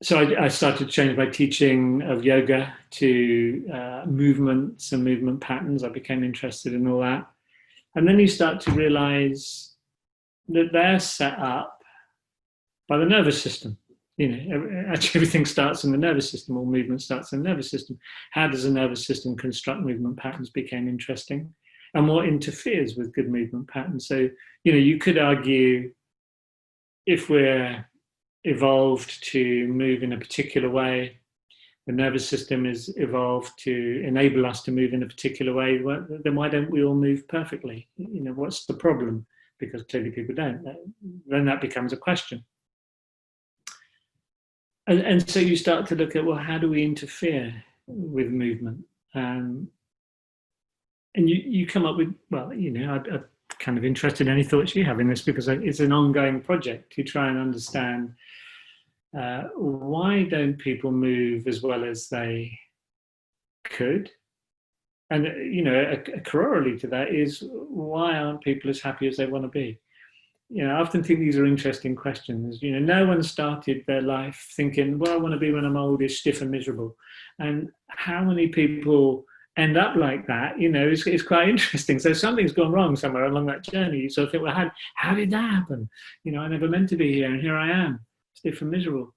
So I started to change my teaching of yoga to movements and movement patterns. I became interested in all that. And then you start to realize that they're set up by the nervous system. Actually everything starts in the nervous system. All movement starts in the nervous system. How does the nervous system construct movement patterns became interesting, and what interferes with good movement patterns. So, you could argue, if we're evolved to move in a particular way, the nervous system is evolved to enable us to move in a particular way, then why don't we all move perfectly? What's the problem? Because clearly people don't. Then that becomes a question. And so you start to look at, well, how do we interfere with movement? And you come up with, well, I'm kind of interested in any thoughts you have in this, because it's an ongoing project to try and understand why don't people move as well as they could? And, a corollary to that is, why aren't people as happy as they want to be? I often think these are interesting questions. No one started their life thinking, well, I want to be when I'm old is stiff and miserable. And how many people end up like that, it's quite interesting. So something's gone wrong somewhere along that journey. So I think, well, how did that happen? I never meant to be here, and here I am, stiff and miserable.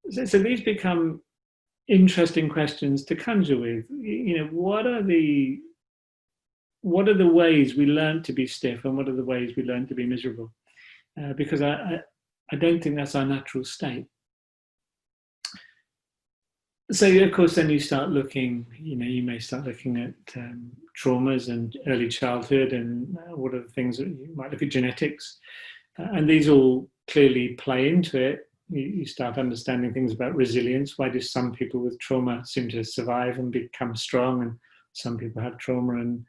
So these become interesting questions to conjure with. What are the ways we learn to be stiff, and what are the ways we learn to be miserable? Because I don't think that's our natural state. So, of course, then you start looking, you may start looking at traumas and early childhood, and what are the things that you might look at genetics. And these all clearly play into it. You start understanding things about resilience. Why do some people with trauma seem to survive and become strong, and some people have trauma and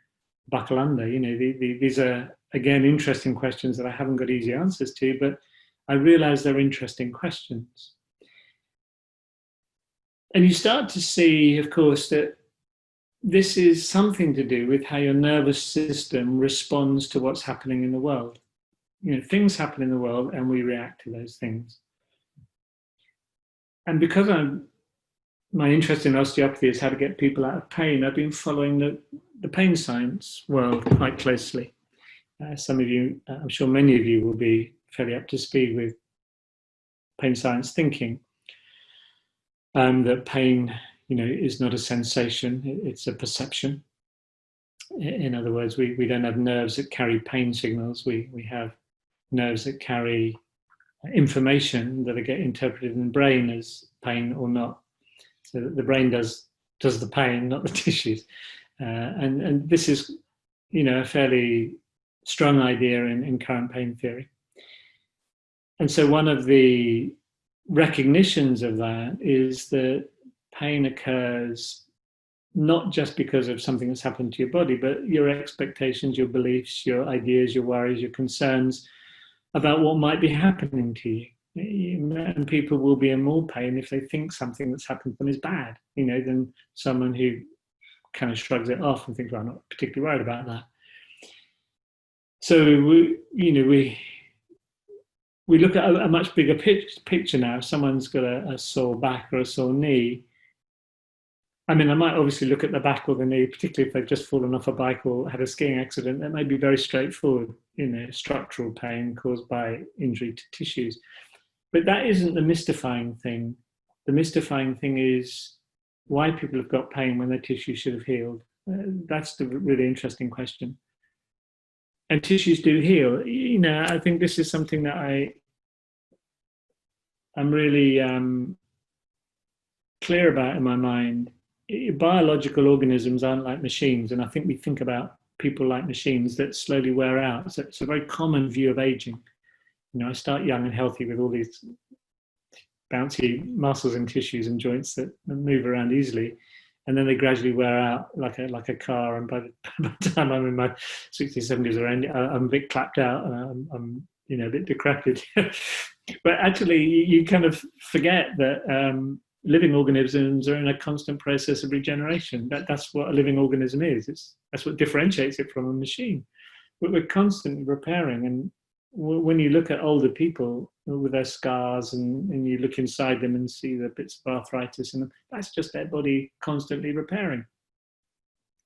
buckle under? These are, again, interesting questions that I haven't got easy answers to, but I realize they're interesting questions. And you start to see, of course, that this is something to do with how your nervous system responds to what's happening in the world. Things happen in the world and we react to those things. And because my interest in osteopathy is how to get people out of pain, I've been following the pain science world quite closely. Some of you, I'm sure many of you will be fairly up to speed with pain science thinking. That pain, is not a sensation, it's a perception. In other words, we don't have nerves that carry pain signals. We have nerves that carry information that get interpreted in the brain as pain or not. So the brain does the pain, not the tissues. And this is, a fairly strong idea in current pain theory. And so one of the recognitions of that is that pain occurs not just because of something that's happened to your body, but your expectations, your beliefs, your ideas, your worries, your concerns about what might be happening to you. And people will be in more pain if they think something that's happened to them is bad, than someone who kind of shrugs it off and thinks, well, I'm not particularly worried about that. So we look at a much bigger picture now. If someone's got a sore back or a sore knee, I might obviously look at the back or the knee, particularly if they've just fallen off a bike or had a skiing accident. That may be very straightforward, structural pain caused by injury to tissues. But that isn't the mystifying thing. The mystifying thing is why people have got pain when their tissues should have healed. That's the really interesting question. And tissues do heal. I think this is something that I'm really clear about in my mind. Biological organisms aren't like machines, and I think we think about people like machines that slowly wear out. So it's a very common view of aging. I start young and healthy with all these bouncy muscles and tissues and joints that move around easily, and then they gradually wear out like a car. And by the time I'm in my 60s, 70s, or I'm a bit clapped out, and I'm a bit decrepit. But actually, you kind of forget that living organisms are in a constant process of regeneration. That's what a living organism is. That's what differentiates it from a machine. We're constantly repairing, and when you look at older people with their scars and you look inside them and see the bits of arthritis in them, that's just their body constantly repairing.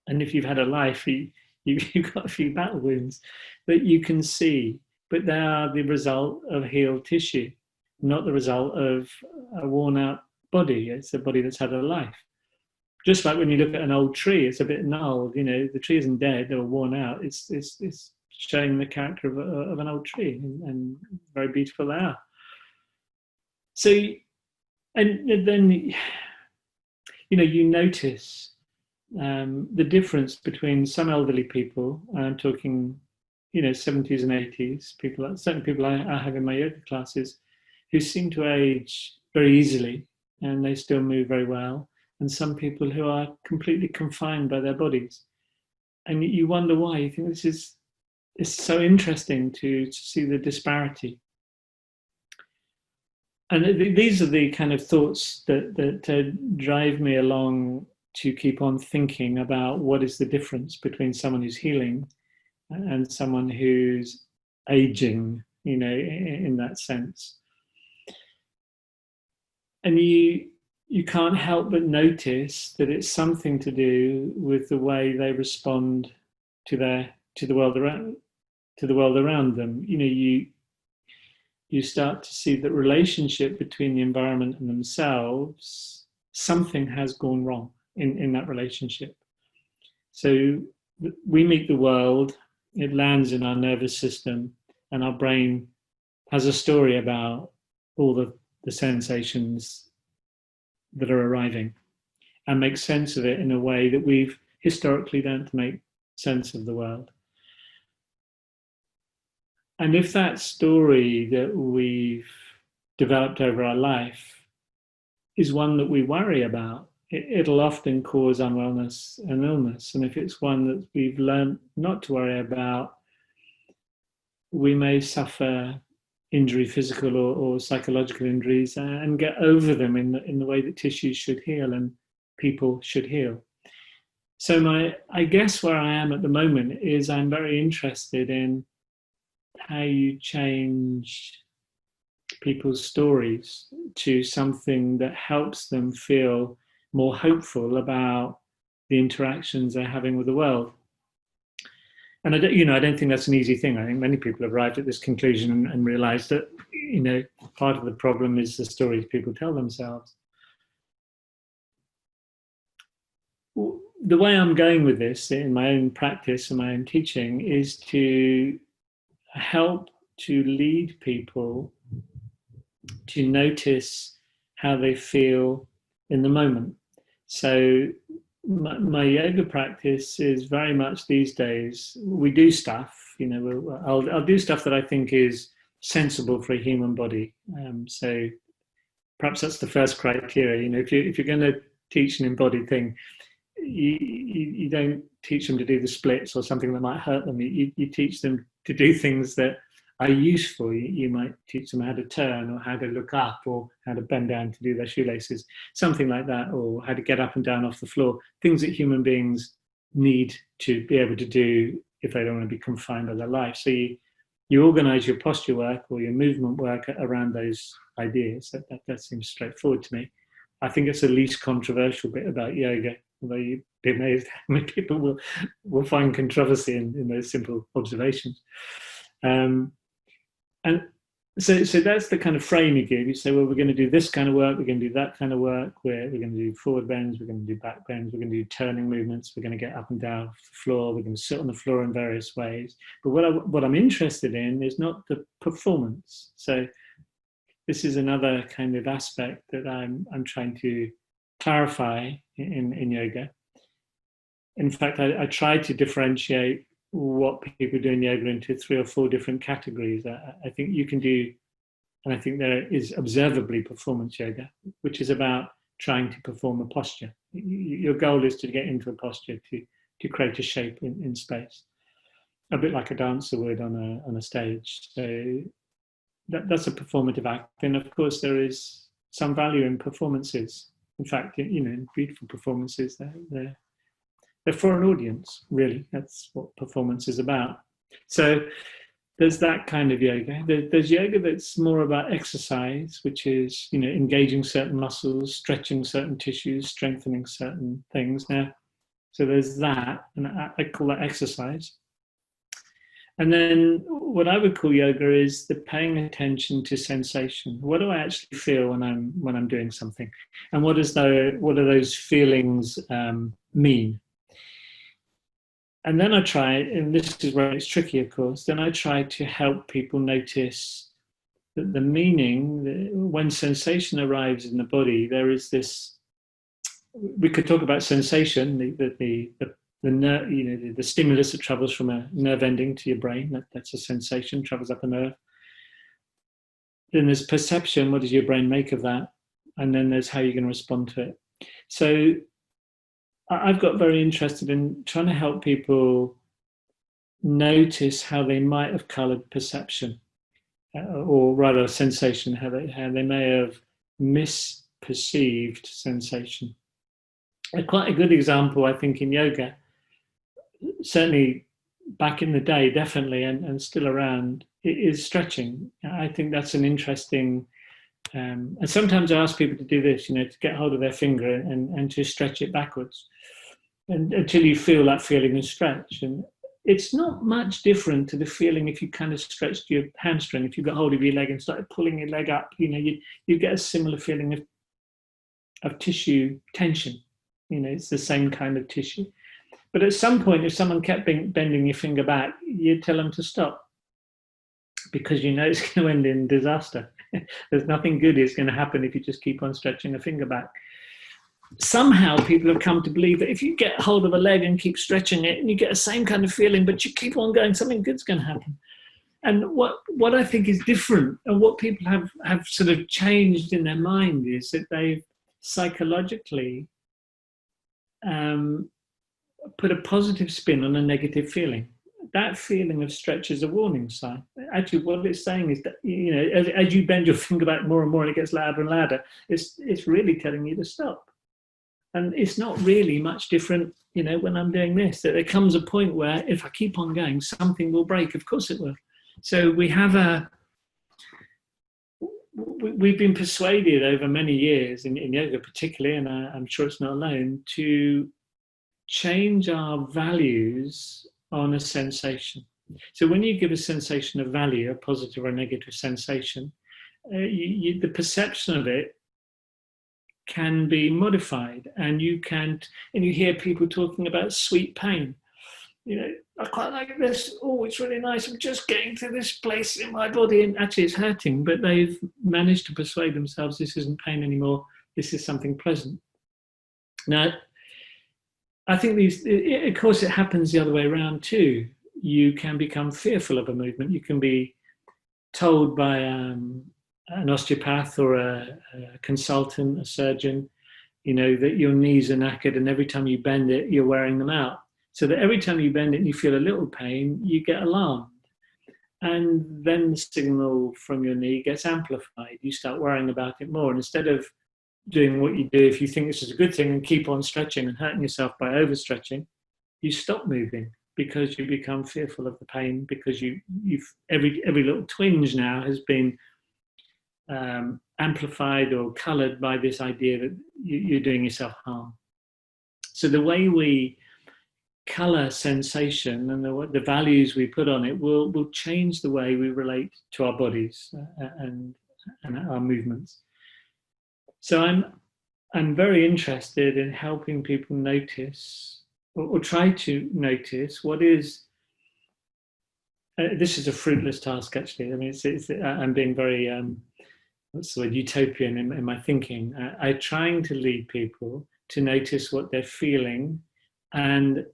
And if you've had a life, you've got a few battle wounds that you can see, but they are the result of healed tissue, not the result of a worn out body. It's a body that's had a life. Just like when you look at an old tree, it's a bit gnarled, the tree isn't dead or worn out. It's showing the character of an old tree, and very beautiful they are. So, and then, you notice the difference between some elderly people, I'm talking, 70s and 80s, certain people I have in my yoga classes, who seem to age very easily and they still move very well, and some people who are completely confined by their bodies. And you wonder why. You think it's so interesting to see the disparity. And these are the kind of thoughts that drive me along to keep on thinking about what is the difference between someone who's healing and someone who's aging, in that sense. And you can't help but notice that it's something to do with the way they respond to the world around them. You start to see that relationship between the environment and themselves, something has gone wrong in that relationship. So we meet the world, it lands in our nervous system, and our brain has a story about all the sensations that are arriving, and makes sense of it in a way that we've historically learned to make sense of the world. And if that story that we've developed over our life is one that we worry about, it'll often cause unwellness and illness. And if it's one that we've learned not to worry about, we may suffer injury, physical or psychological injuries, and get over them in the way that tissues should heal and people should heal. So I guess where I am at the moment is I'm very interested in how you change people's stories to something that helps them feel more hopeful about the interactions they're having with the world. And I don't think that's an easy thing. I think many people have arrived at this conclusion and realized that, part of the problem is the stories people tell themselves. The way I'm going with this in my own practice and my own teaching is to help to lead people to notice how they feel in the moment. So my yoga practice is very much these days, we do stuff, I'll do stuff that I think is sensible for a human body. So perhaps that's the first criteria. If you're going to teach an embodied thing, you don't teach them to do the splits or something that might hurt them. You teach them to do things that are useful. You might teach them how to turn, or how to look up, or how to bend down to do their shoelaces, something like that, or how to get up and down off the floor, things that human beings need to be able to do if they don't want to be confined by their life. So you organize your posture work or your movement work around those ideas. That seems straightforward to me. I think it's the least controversial bit about yoga, although you'd be amazed how many people will find controversy in those simple observations. And so that's the kind of frame you give. You say, well, we're going to do this kind of work, we're going to do that kind of work, we're going to do forward bends, we're going to do back bends, we're going to do turning movements, we're going to get up and down off the floor, we're going to sit on the floor in various ways. But what I'm interested in is not the performance. So this is another kind of aspect that I'm trying to clarify in yoga. In fact, I try to differentiate what people do in yoga into 3 or 4 different categories. I think you can do, and I think there is observably performance yoga, which is about trying to perform a posture. Your goal is to get into a posture to create a shape in space, a bit like a dancer would on a stage. So that's a performative act. And of course, there is some value in performances. In fact, beautiful performances, they're for an audience, really. That's what performance is about. So there's that kind of yoga. There's yoga that's more about exercise, which is, engaging certain muscles, stretching certain tissues, strengthening certain things. Now, so there's that, and I call that exercise. And then what I would call yoga is the paying attention to sensation. What do I actually feel when I'm doing something, and what are those feelings mean? And then I try, and this is where it's tricky, of course. Then I try to help people notice that the meaning, when sensation arrives in the body, there is this. We could talk about sensation, the stimulus that travels from a nerve ending to your brain. That's a sensation, travels up a nerve. Then there's perception. What does your brain make of that? And then there's how you're going to respond to it. So I've got very interested in trying to help people notice how they might have coloured perception, or rather sensation, how they may have misperceived sensation. Quite a good example, I think, in yoga, certainly back in the day, definitely, and still around, is stretching. I think that's an interesting, and sometimes I ask people to do this, to get hold of their finger and to stretch it backwards, and until you feel that feeling of stretch. And it's not much different to the feeling if you kind of stretched your hamstring. If you got hold of your leg and started pulling your leg up, you get a similar feeling of tissue tension. It's the same kind of tissue. But at some point, if someone kept bending your finger back, you'd tell them to stop, because it's going to end in disaster. There's nothing good is going to happen if you just keep on stretching a finger back. Somehow people have come to believe that if you get hold of a leg and keep stretching it, and you get the same kind of feeling, but you keep on going, something good's going to happen. And what I think is different, and what people have sort of changed in their mind, is that they've psychologically put a positive spin on a negative feeling. That feeling of stretch is a warning sign. Actually, what it's saying is that, as you bend your finger back more and more and it gets louder and louder, it's really telling you to stop. And it's not really much different, when I'm doing this, that there comes a point where if I keep on going, something will break. Of course it will. So we've been persuaded over many years, in yoga particularly, and I'm sure it's not alone, to change our values on a sensation. So when you give a sensation of value, a positive or negative sensation, the perception of it can be modified, and you hear people talking about sweet pain. I quite like this. Oh, it's really nice. I'm just getting to this place in my body, and actually it's hurting, but they've managed to persuade themselves this isn't pain anymore. This is something pleasant. Now, I think of course, it happens the other way around too. You can become fearful of a movement. You can be told by an osteopath or a consultant, a surgeon, that your knees are knackered, and every time you bend it, you're wearing them out. So that every time you bend it and you feel a little pain, you get alarmed. And then the signal from your knee gets amplified. You start worrying about it more. And instead of doing what you do if you think this is a good thing and keep on stretching and hurting yourself by overstretching, you stop moving because you become fearful of the pain, because you've every little twinge now has been amplified or coloured by this idea that you're doing yourself harm. So the way we colour sensation and the values we put on it will change the way we relate to our bodies and our movements. So I'm very interested in helping people notice or try to notice what is. This is a fruitless task, actually. I mean, I'm being very what's the word, utopian in my thinking. I'm trying to lead people to notice what they're feeling and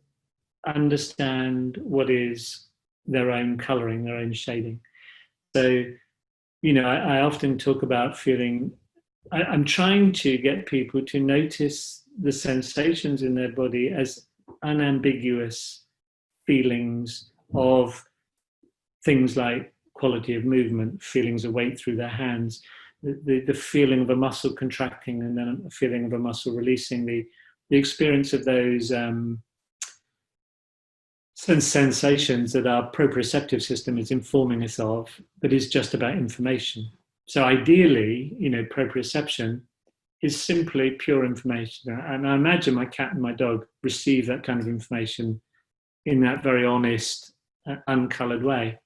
understand what is their own colouring, their own shading. So, I often talk about feeling. I'm trying to get people to notice the sensations in their body as unambiguous feelings of things like quality of movement, feelings of weight through their hands, the feeling of a muscle contracting and then a feeling of a muscle releasing, the experience of those sensations that our proprioceptive system is informing us of, that is just about information. So ideally, proprioception is simply pure information. And I imagine my cat and my dog receive that kind of information in that very honest, uncolored way.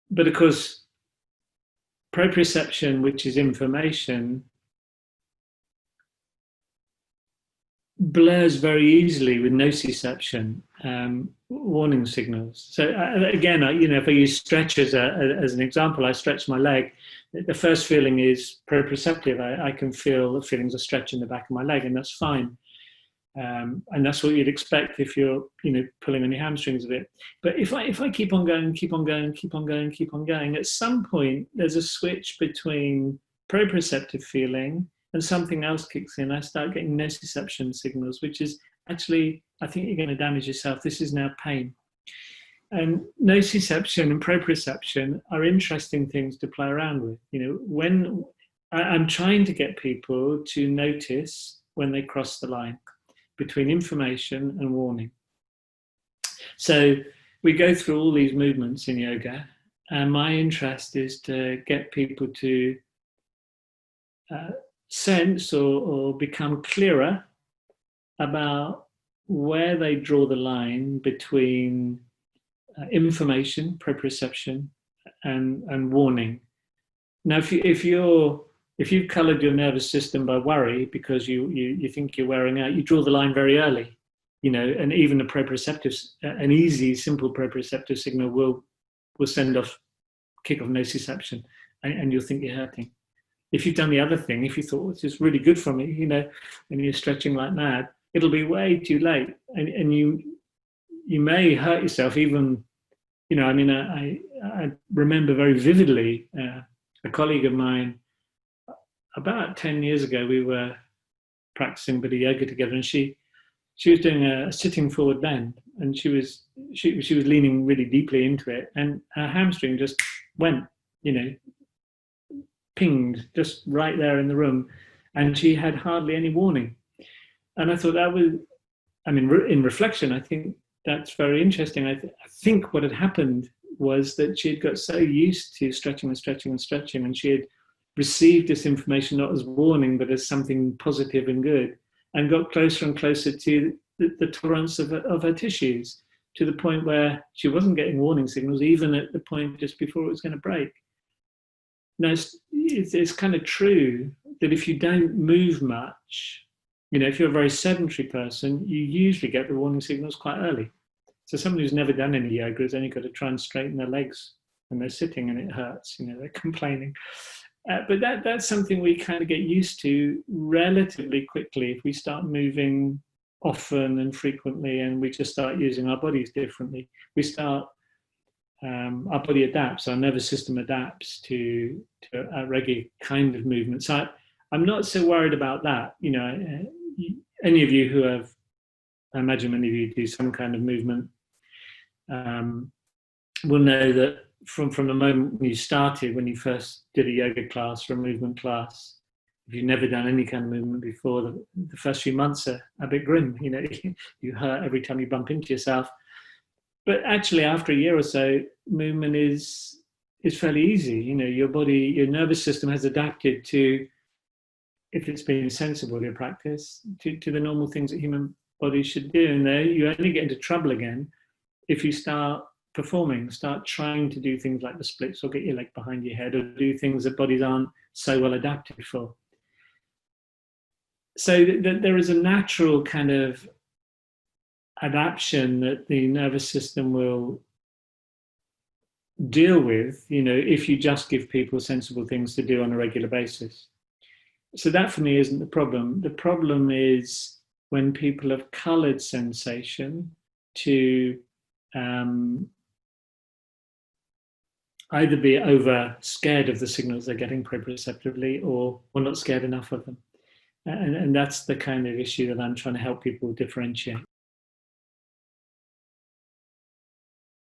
But of course, proprioception, which is information, blurs very easily with nociception, warning signals. So again, if I use stretch as an example, I stretch my leg. The first feeling is proprioceptive. I can feel the feelings of stretch in the back of my leg, and that's fine. And that's what you'd expect if you're, pulling on your hamstrings a bit. But if I keep on going, at some point there's a switch between proprioceptive feeling and something else kicks in. I start getting nociception signals, which is actually, I think you're going to damage yourself. This is now pain. And nociception and proprioception are interesting things to play around with. When I'm trying to get people to notice when they cross the line between information and warning. So we go through all these movements in yoga, and my interest is to get people to sense or become clearer about where they draw the line between information, proprioception, and warning. Now, if you've coloured your nervous system by worry because you think you're wearing out, you draw the line very early, and even an easy, simple proprioceptive signal will kick off nociception, and you'll think you're hurting. If you've done the other thing, if you thought, this is really good for me, and you're stretching like mad, it'll be way too late, and you may hurt yourself even. I remember very vividly a colleague of mine. About 10 years ago, we were practicing a bit of yoga together, and she was doing a sitting forward bend, and she was leaning really deeply into it, and her hamstring just went, pinged just right there in the room, and she had hardly any warning. And I thought that was, in reflection, I think that's very interesting. I think what had happened was that she had got so used to stretching and stretching and stretching, and she had received this information not as warning, but as something positive and good, and got closer and closer to the tolerance of her tissues, to the point where she wasn't getting warning signals, even at the point just before it was going to break. Now, it's kind of true that if you don't move much, if you're a very sedentary person, you usually get the warning signals quite early. So someone who's never done any yoga has only got to try and straighten their legs when they're sitting and it hurts, they're complaining. But that's something we kind of get used to relatively quickly if we start moving often and frequently, and we just start using our bodies differently. Our body adapts, our nervous system adapts to a regular kind of movement. So I'm not so worried about that. Any of you who have, I imagine many of you do some kind of movement, will know that from the moment you started, when you first did a yoga class or a movement class, if you've never done any kind of movement before, the first few months are a bit grim. You hurt every time you bump into yourself. But actually, after a year or so, movement is fairly easy. Your body, your nervous system has adapted to, if it's been sensible, your practice, to the normal things that human bodies should do. And there, you only get into trouble again if you start trying to do things like the splits, or get your leg behind your head, or do things that bodies aren't so well adapted for. So there is a natural kind of adaptation that the nervous system will deal with, if you just give people sensible things to do on a regular basis. So that for me isn't the problem. The problem is when people have colored sensation to either be over scared of the signals they're getting proprioceptively, or not scared enough of them. And that's the kind of issue that I'm trying to help people differentiate.